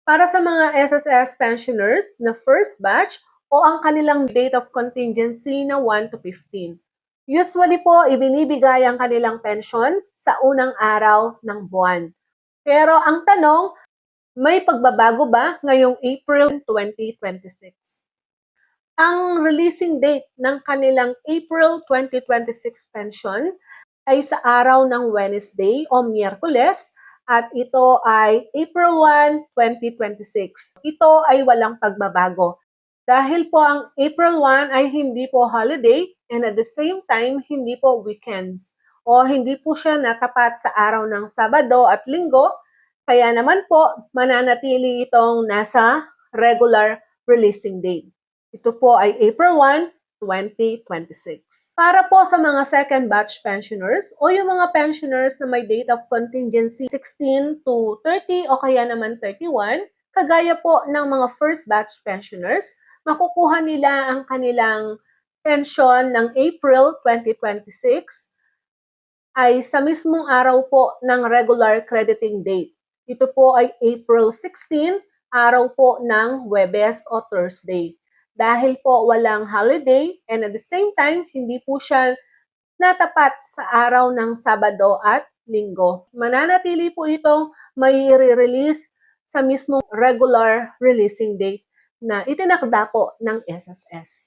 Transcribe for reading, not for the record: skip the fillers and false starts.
Para sa mga SSS pensioners na first batch o ang kanilang date of contingency na 1 to 15. Usually po, ibinibigay ang kanilang pension sa unang araw ng buwan. Pero ang tanong, may pagbabago ba ngayong April 2026? Ang releasing date ng kanilang April 2026 pension ay sa araw ng Wednesday o Miyerkules at ito ay April 1, 2026. Ito ay walang pagbabago. Dahil po ang April 1 ay hindi po holiday and at the same time hindi po weekends o hindi po siya natapat sa araw ng Sabado at Linggo, kaya naman po mananatili itong nasa regular releasing date. Ito po ay April 1, 2026. Para po sa mga second batch pensioners o yung mga pensioners na may date of contingency 16 to 30 o kaya naman 31, kagaya po ng mga first batch pensioners, makukuha nila ang kanilang pensyon ng April 2026 ay sa mismong araw po ng regular crediting date. Ito po ay April 16, araw po ng Huwebes o Thursday. Dahil po walang holiday and at the same time, hindi po siya natapat sa araw ng Sabado at Linggo. Mananatili po itong may release sa mismong regular releasing date na itinakda po ng SSS.